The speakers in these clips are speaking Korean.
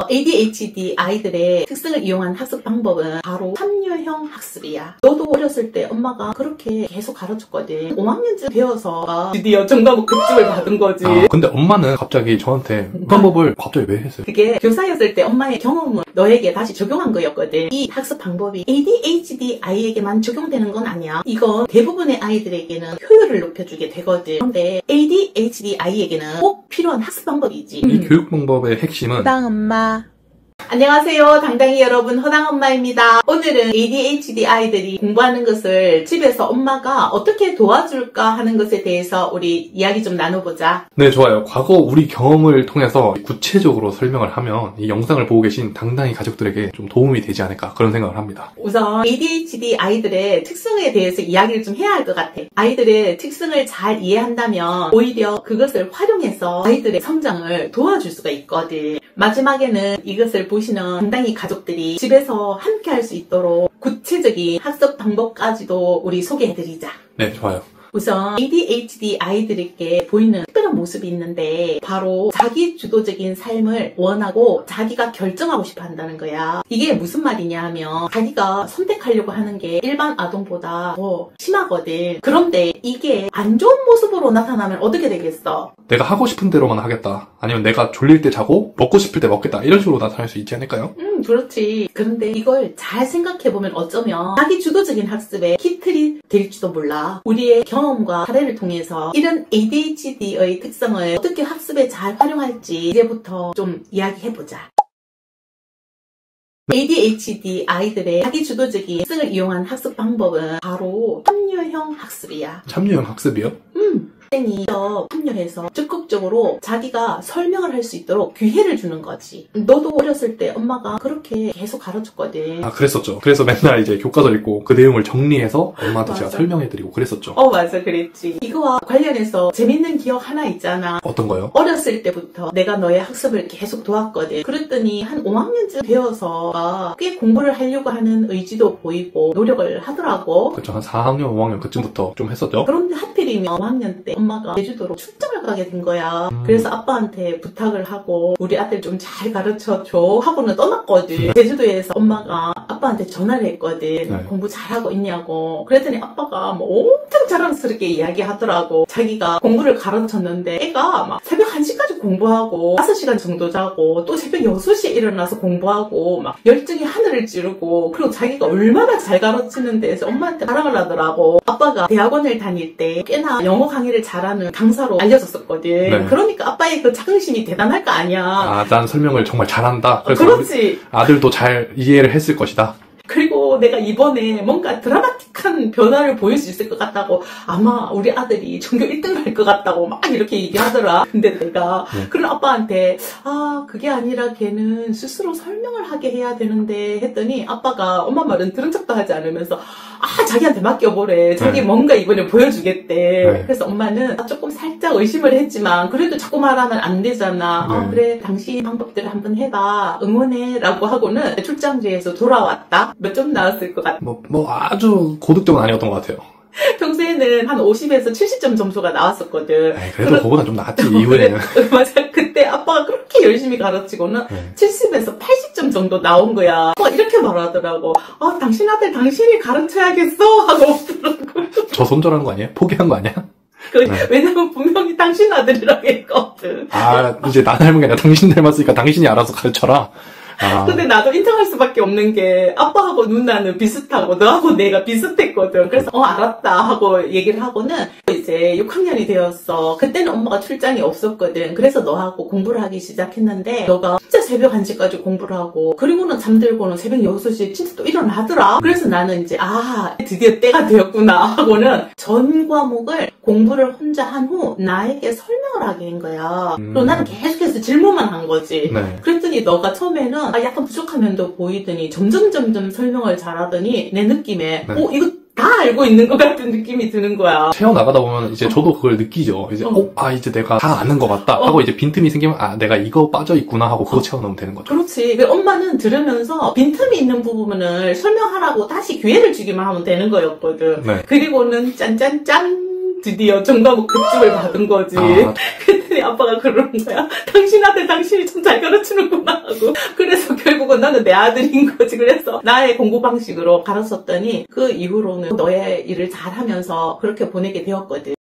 ADHD 아이들의 특성을 이용한 학습 방법은 바로 참여형 학습이야. 너도 어렸을 때 엄마가 그렇게 계속 가르쳤거든. 5학년쯤 되어서 드디어 정답 급집을 받은 거지. 근데 엄마는 갑자기 저한테 그 방법을 갑자기 왜 했어요? 그게 교사였을 때 엄마의 경험을 너에게 다시 적용한 거였거든. 이 학습 방법이 ADHD 아이에게만 적용되는 건 아니야. 이건 대부분의 아이들에게는 효율을 높여주게 되거든. 그런데 ADHD 아이에게는 꼭 필요한 학습 방법이지. 이 교육 방법의 핵심은 허당엄마. 안녕하세요. 당당히 여러분, 허당엄마입니다. 오늘은 ADHD 아이들이 공부하는 것을 집에서 엄마가 어떻게 도와줄까 하는 것에 대해서 우리 이야기 좀 나눠보자. 네, 좋아요. 과거 우리 경험을 통해서 구체적으로 설명을 하면 이 영상을 보고 계신 당당히 가족들에게 좀 도움이 되지 않을까 그런 생각을 합니다. 우선 ADHD 아이들의 특성에 대해서 이야기를 좀 해야 할 것 같아. 아이들의 특성을 잘 이해한다면 오히려 그것을 활용해서 아이들의 성장을 도와줄 수가 있거든. 마지막에는 이것을 보시는 당당히 가족들이 집에서 함께 할 수 있도록 구체적인 학습 방법까지도 우리 소개해드리자. 네, 좋아요. 우선 ADHD 아이들에게 보이는 특별한 모습이 있는데 바로 자기 주도적인 삶을 원하고 자기가 결정하고 싶어 한다는 거야. 이게 무슨 말이냐 하면 자기가 선택하려고 하는 게 일반 아동보다 더 심하거든. 그런데 이게 안 좋은 모습으로 나타나면 어떻게 되겠어? 내가 하고 싶은 대로만 하겠다. 아니면 내가 졸릴 때 자고 먹고 싶을 때 먹겠다. 이런 식으로 나타날 수 있지 않을까요? 그렇지. 그런데 이걸 잘 생각해보면 어쩌면 자기 주도적인 학습의 키틀이 될지도 몰라. 우리의 경험과 사례를 통해서 이런 ADHD의 특성을 어떻게 학습에 잘 활용할지 이제부터 좀 이야기해보자. ADHD 아이들의 자기 주도적인 특성을 이용한 학습 방법은 바로 참여형 학습이야. 참여형 학습이요? 학생이 참여해서 적극적으로 자기가 설명을 할 수 있도록 기회를 주는 거지. 너도 어렸을 때 엄마가 그렇게 계속 가르쳤거든. 그랬었죠. 그래서 맨날 이제 교과서 읽고 그 내용을 정리해서 엄마한테 제가 설명해드리고 그랬었죠. 맞아, 그랬지. 이거와 관련해서 재밌는 기억 하나 있잖아. 어떤 거요? 어렸을 때부터 내가 너의 학습을 계속 도왔거든. 그랬더니 한 5학년쯤 되어서 꽤 공부를 하려고 하는 의지도 보이고 노력을 하더라고. 그렇죠. 한 4학년, 5학년 그쯤부터 좀 했었죠. 그런데 하필이면 5학년 때 엄마가 제주도로 출장을 가게 된 거야. 그래서 아빠한테 부탁을 하고 우리 아들 좀 잘 가르쳐줘 하고는 떠났거든. 제주도에서 엄마가 아빠한테 전화를 했거든. 네. 공부 잘하고 있냐고. 그랬더니 아빠가 엄청 자랑스럽게 이야기하더라고. 자기가 공부를 가르쳤는데 애가 막 새벽 1시까지 공부하고 5시간 정도 자고 또 새벽 6시에 일어나서 공부하고 막 열정이 하늘을 찌르고 그리고 자기가 얼마나 잘 가르치는데 해서 엄마한테 자랑을 하더라고. 아빠가 대학원을 다닐 때 꽤나 영어 강의를 잘하는 강사로 알려졌었거든. 네. 그러니까 아빠의 그 자긍심이 대단할 거 아니야. 난 설명을 정말 잘한다. 그래서 그렇지. 아들도 잘 이해를 했을 것이다. 그리고 내가 이번에 뭔가 드라마틱한 변화를 보일 수 있을 것 같다고 아마 우리 아들이 전교 1등 할 것 같다고 막 이렇게 얘기하더라. 근데 내가 그런 아빠한테 그게 아니라 걔는 스스로 설명을 하게 해야 되는데 했더니 아빠가 엄마 말은 들은 척도 하지 않으면서 자기한테 맡겨보래. 자기 뭔가 이번에 보여주겠대. 그래서 엄마는 조금 살짝 의심을 했지만 그래도 자꾸 말하면 안 되잖아. 그래 당신 방법대로 한번 해봐. 응원해 라고 하고는 출장지에서 돌아왔다. 몇 점 나왔을 것 같아? 아주 고득점은 아니었던 것 같아요. 평소에는 한 50에서 70점 점수가 나왔었거든. 그래도 그거보다 좀 나았지, 이후에는. 맞아. 그때 아빠가 그렇게 열심히 가르치고는 70에서 80점 정도 나온 거야. 이렇게 말하더라고. 당신 아들 당신이 가르쳐야겠어 하고 오더라고. 저 손절한 거 아니에요? 포기한 거 아니야? 왜냐면 분명히 당신 아들이라고 했거든. 이제 나 닮은 게 아니라 당신 닮았으니까 당신이 알아서 가르쳐라. 근데 나도 인정할 수밖에 없는 게 아빠하고 누나는 비슷하고 너하고 내가 비슷했거든. 그래서 알았다 하고 얘기를 하고는 이제 6학년이 되었어. 그때는 엄마가 출장이 없었거든. 그래서 너하고 공부를 하기 시작했는데 너가 진짜 새벽 1시까지 공부를 하고 그리고는 잠들고는 새벽 6시에 진짜 또 일어나더라. 그래서 나는 이제 드디어 때가 되었구나 하고는 전 과목을 공부를 혼자 한 후 나에게 설명을 하게 된 거야. 그리고 나는 계속해서 질문만 한 거지. 그랬더니 너가 처음에는 약간 부족한 면도 보이더니 점점 설명을 잘하더니 내 느낌에 이거 다 알고 있는 것 같은 느낌이 드는 거야. 채워나가다 보면 이제 저도 그걸 느끼죠. 이제 이제 내가 다 아는 것 같다 하고 이제 빈틈이 생기면 내가 이거 빠져있구나 하고 그거 채워넣으면 되는 거죠. 그렇지. 엄마는 들으면서 빈틈이 있는 부분을 설명하라고 다시 기회를 주기만 하면 되는 거였거든. 그리고는 짠짠짠 드디어 정답 급집을 받은 거지. 그랬더니 아빠가 그러는 거야. 당신한테 당신이 좀 잘 가르치는구나 하고. 그래서 결국은 나는 내 아들인 거지. 그래서 나의 공부 방식으로 가르쳤더니 그 이후로는 너의 일을 잘하면서 그렇게 보내게 되었거든.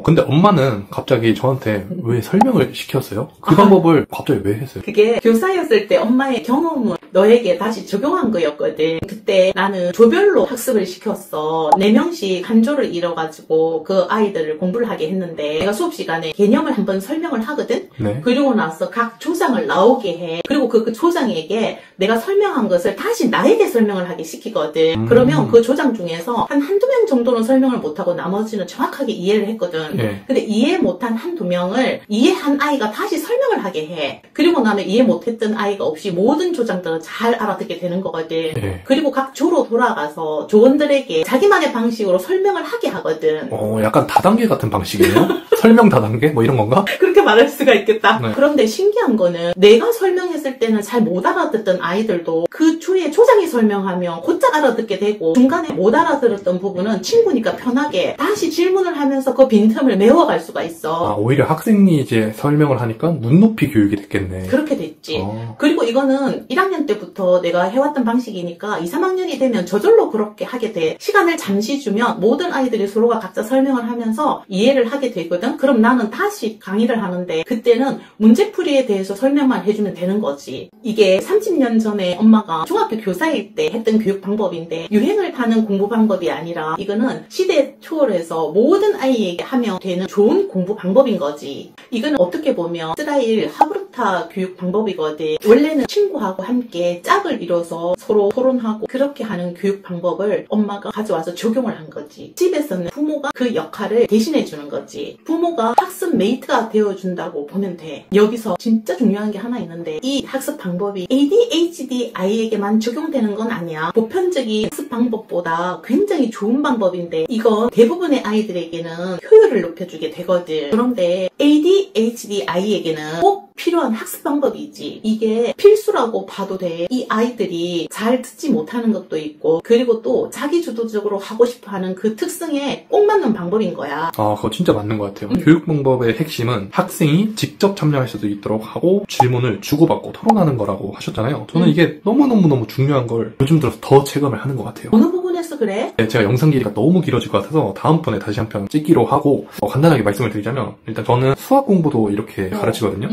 근데 엄마는 갑자기 저한테 왜 설명을 시켰어요? 그 방법을 갑자기 왜 했어요? 그게 교사였을 때 엄마의 경험을 너에게 다시 적용한 거였거든. 그때 나는 조별로 학습을 시켰어. 4명씩 한 조를 이뤄가지고 그 아이들을 공부를 하게 했는데 내가 수업 시간에 개념을 한번 설명을 하거든? 네. 그리고 나서 각 조장을 나오게 해. 그리고 그 조장에게 내가 설명한 것을 다시 나에게 설명을 하게 시키거든. 그러면 그 조장 중에서 한두 명 정도는 설명을 못하고 나머지는 정확하게 이해를 했거든. 예. 근데 이해 못한 한두 명을 이해한 아이가 다시 설명을 하게 해. 그리고 나면 이해 못했던 아이가 없이 모든 조장들은 잘 알아듣게 되는 거거든. 예. 그리고 각 조로 돌아가서 조원들에게 자기만의 방식으로 설명을 하게 하거든. 약간 다단계 같은 방식이네요? 설명 다단계? 뭐 이런 건가? 그렇게 말할 수가 있겠다. 네. 그런데 신기한 거는 내가 설명했을 때는 잘 못 알아듣던 아이들도 그 조의 조장이 설명하면 곧잘 알아듣게 되고 중간에 못 알아들었던 부분은 친구니까 편하게 다시 질문을 하면서 그 빈틈을 메워갈 수가 있어. 오히려 학생이 이제 설명을 하니까 눈높이 교육이 됐겠네. 그렇게 됐지. 그리고 이거는 1학년 때부터 내가 해왔던 방식이니까 2, 3학년이 되면 저절로 그렇게 하게 돼. 시간을 잠시 주면 모든 아이들이 서로가 각자 설명을 하면서 이해를 하게 되거든. 그럼 나는 다시 강의를 하는데 그때는 문제풀이에 대해서 설명만 해주면 되는 거지. 이게 30년 전에 엄마가 중학교 교사일 때 했던 교육 방법인데 유행을 타는 공부 방법이 아니라 이거는 시대 초월해서 모든 아이에게 하면 되는 좋은 공부 방법인 거지. 이거는 어떻게 보면 이스라엘 하브르타 교육 방법이거든. 원래는 친구하고 함께 짝을 이뤄서 서로 토론하고 그렇게 하는 교육 방법을 엄마가 가져와서 적용을 한 거지. 집에서는 부모가 그 역할을 대신해 주는 거지. 부모가 학습 메이트가 되어준다고 보면 돼. 여기서 진짜 중요한 게 하나 있는데 이 학습 방법이 ADHD 아이에게만 적용되는 건 아니야. 보편적인 학습 방법보다 굉장히 좋은 방법인데 이건 대부분의 아이들에게는 효율을 높여주게 되거든. 그런데 ADHD 아이에게는 꼭 필요한 학습 방법이지. 이게 필수라고 봐도 돼. 이 아이들이 잘 듣지 못하는 것도 있고 그리고 또 자기 주도적으로 하고 싶어하는 그 특성에 꼭 맞는 방법인 거야. 그거 진짜 맞는 것 같아요. 교육 방법의 핵심은 학생이 직접 참여할 수도 있도록 하고 질문을 주고받고 토론하는 거라고 하셨잖아요. 저는 이게 너무너무 중요한 걸 요즘 들어서 더 체감을 하는 것 같아요. 어느 부분에서 그래? 네, 제가 영상 길이가 너무 길어질 것 같아서 다음번에 다시 한 편 찍기로 하고 간단하게 말씀을 드리자면 일단 저는 수학 공부도 이렇게 가르치거든요.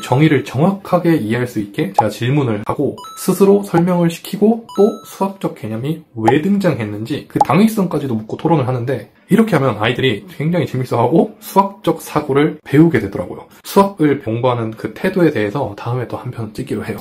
정의를 정확하게 이해할 수 있게 제가 질문을 하고 스스로 설명을 시키고 또 수학적 개념이 왜 등장했는지 그 당위성까지도 묻고 토론을 하는데 이렇게 하면 아이들이 굉장히 재밌어하고 수학적 사고를 배우게 되더라고요. 수학을 공부하는 그 태도에 대해서 다음에 또 한 편 찍기로 해요.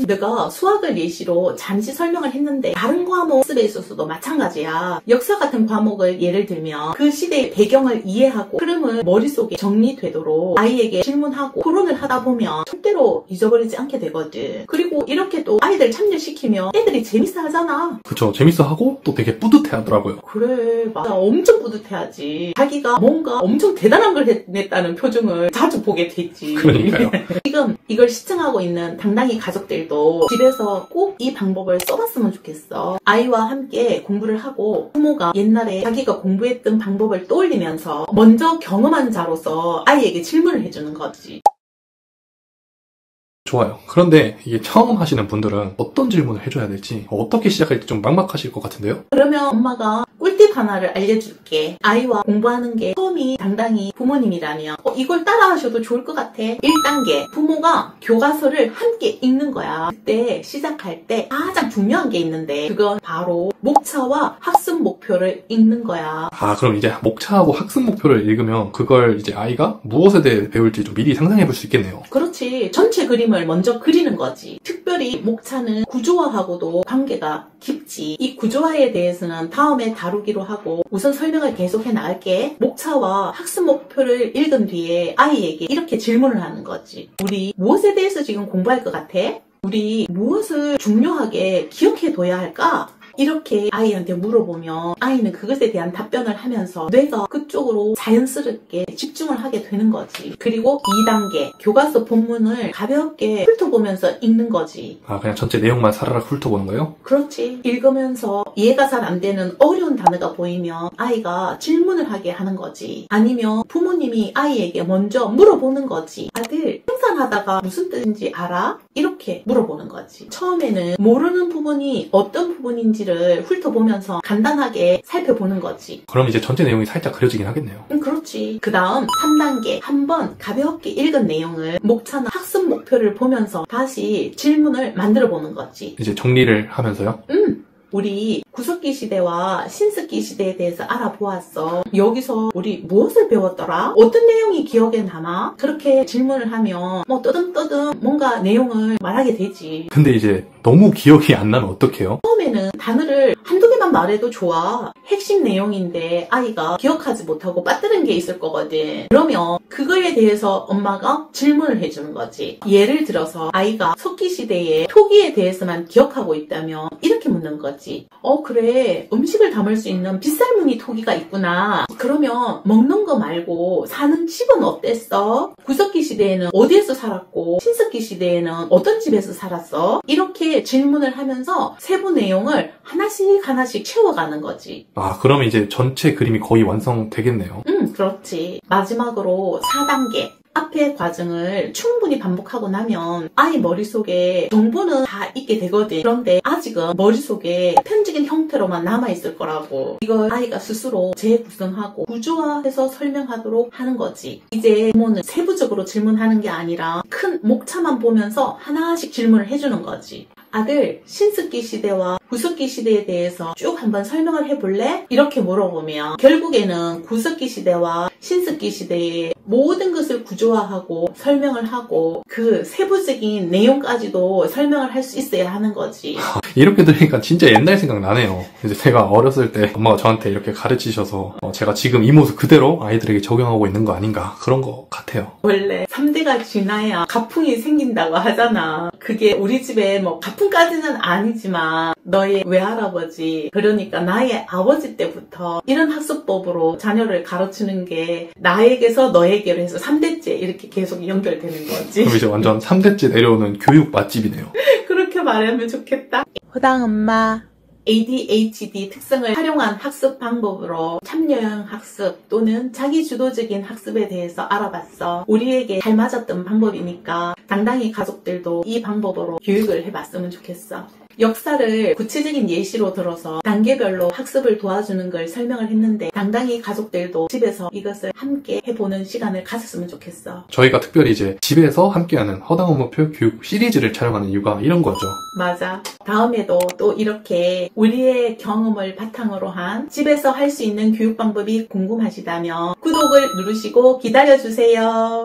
내가 수학을 예시로 잠시 설명을 했는데 다른 과목 학습에 있어서도 마찬가지야. 역사 같은 과목을 예를 들면 그 시대의 배경을 이해하고 흐름을 머릿속에 정리되도록 아이에게 질문하고 토론을 하다 보면 절대로 잊어버리지 않게 되거든. 그리고 이렇게 또 아이들 참여시키면 애들이 재밌어 하잖아. 그쵸. 재밌어 하고 또 되게 뿌듯해 하더라고요. 그래, 맞아. 엄청 뿌듯해하지. 자기가 뭔가 엄청 대단한 걸 해냈다는 표정을 자주 보게 됐지. 그러니까요. 지금 이걸 시청하고 있는 당당히 가족들도 집에서 꼭 이 방법을 써봤으면 좋겠어. 아이와 함께 공부를 하고 부모가 옛날에 자기가 공부했던 방법을 떠올리면서 먼저 경험한 자로서 아이에게 질문을 해주는 거지. 좋아요. 그런데 이게 처음 하시는 분들은 어떤 질문을 해줘야 될지 어떻게 시작할지 좀 막막하실 것 같은데요? 그러면 엄마가 꿀팁 하나를 알려줄게. 아이와 공부하는 게 처음이 당당히 부모님이라면 이걸 따라하셔도 좋을 것 같아. 1단계 부모가 교과서를 함께 읽는 거야. 그때 시작할 때 가장 중요한 게 있는데 그건 바로 목차와 학습 목표를 읽는 거야. 그럼 이제 목차하고 학습 목표를 읽으면 그걸 이제 아이가 무엇에 대해 배울지 좀 미리 상상해 볼 수 있겠네요. 그렇지. 전체 그림을 먼저 그리는 거지. 특별히 목차는 구조화하고도 관계가 깊지. 이 구조화에 대해서는 다음에 다루기로 하고 우선 설명을 계속해 나갈게. 목차와 학습 목표를 읽은 뒤에 아이에게 이렇게 질문을 하는 거지. 우리 무엇에 대해서 지금 공부할 것 같아? 우리 무엇을 중요하게 기억해 둬야 할까? 이렇게 아이한테 물어보면 아이는 그것에 대한 답변을 하면서 뇌가 그쪽으로 자연스럽게 집중을 하게 되는 거지. 그리고 2단계 교과서 본문을 가볍게 훑어보면서 읽는 거지. 아, 그냥 전체 내용만 사라락 훑어보는 거예요? 그렇지. 읽으면서 이해가 잘 안 되는 어려운 단어가 보이면 아이가 질문을 하게 하는 거지. 아니면 부모님이 아이에게 먼저 물어보는 거지. 아들, 생산하다가 무슨 뜻인지 알아? 이렇게 물어보는 거지. 처음에는 모르는 부분이 어떤 부분인지를 훑어보면서 간단하게 살펴보는 거지. 그럼 이제 전체 내용이 살짝 그려지긴 하겠네요. 그렇지. 그 다음 3단계. 한번 가볍게 읽은 내용을 목차나 학습 목표를 보면서 다시 질문을 만들어 보는 거지. 이제 정리를 하면서요? 우리 구석기 시대와 신석기 시대에 대해서 알아보았어. 여기서 우리 무엇을 배웠더라? 어떤 내용이 기억에 남아? 그렇게 질문을 하면 뭐 떠듬떠듬 뭔가 내용을 말하게 되지. 근데 이제 너무 기억이 안 나면 어떡해요? 처음에는 단어를 한두 개만 말해도 좋아. 핵심 내용인데 아이가 기억하지 못하고 빠뜨린 게 있을 거거든. 그러면 그거에 대해서 엄마가 질문을 해주는 거지. 예를 들어서 아이가 석기 시대의 토기에 대해서만 기억하고 있다면 이렇게 묻는 거지. 그래. 음식을 담을 수 있는 빗살무늬 토기가 있구나. 그러면 먹는 거 말고 사는 집은 어땠어? 구석기 시대에는 어디에서 살았고 신석기 시대에는 어떤 집에서 살았어? 이렇게 질문을 하면서 세부 내용을 하나씩 채워가는 거지. 아, 그러면 이제 전체 그림이 거의 완성되겠네요. 그렇지. 마지막으로 4단계. 앞의 과정을 충분히 반복하고 나면 아이 머릿속에 정보는 다 있게 되거든. 그런데 아직은 머릿속에 편집인 형태로만 남아있을 거라고. 이걸 아이가 스스로 재구성하고 구조화해서 설명하도록 하는 거지. 이제 부모는 세부적으로 질문하는 게 아니라 큰 목차만 보면서 하나씩 질문을 해주는 거지. 아들, 신석기 시대와 구석기 시대에 대해서 쭉 한번 설명을 해볼래? 이렇게 물어보면 결국에는 구석기 시대와 신석기 시대의 모든 것을 구조화하고 설명을 하고 그 세부적인 내용까지도 설명을 할 수 있어야 하는 거지. 이렇게 들으니까 진짜 옛날 생각 나네요. 이제 제가 어렸을 때 엄마가 저한테 이렇게 가르치셔서 제가 지금 이 모습 그대로 아이들에게 적용하고 있는 거 아닌가 그런 거 같아요. 원래 3대가 지나야 가풍이 생긴다고 하잖아. 그게 우리 집에 뭐 가풍까지는 아니지만 너의 외할아버지, 그러니까 나의 아버지 때부터 이런 학습법으로 자녀를 가르치는 게 나에게서 너에게로 해서 3대째 이렇게 계속 연결되는 거지. 그럼 이제 완전 3대째 내려오는 교육 맛집이네요. 그렇게 말하면 좋겠다. 호당 엄마. ADHD 특성을 활용한 학습 방법으로 참여형 학습 또는 자기주도적인 학습에 대해서 알아봤어. 우리에게 잘 맞았던 방법이니까 당당히 가족들도 이 방법으로 교육을 해봤으면 좋겠어. 역사를 구체적인 예시로 들어서 단계별로 학습을 도와주는 걸 설명을 했는데 당당히 가족들도 집에서 이것을 함께 해보는 시간을 가졌으면 좋겠어. 저희가 특별히 이제 집에서 함께하는 허당엄마표 교육 시리즈를 촬영하는 이유가 이런 거죠. 맞아. 다음에도 또 이렇게 우리의 경험을 바탕으로 한 집에서 할 수 있는 교육 방법이 궁금하시다면 구독을 누르시고 기다려주세요.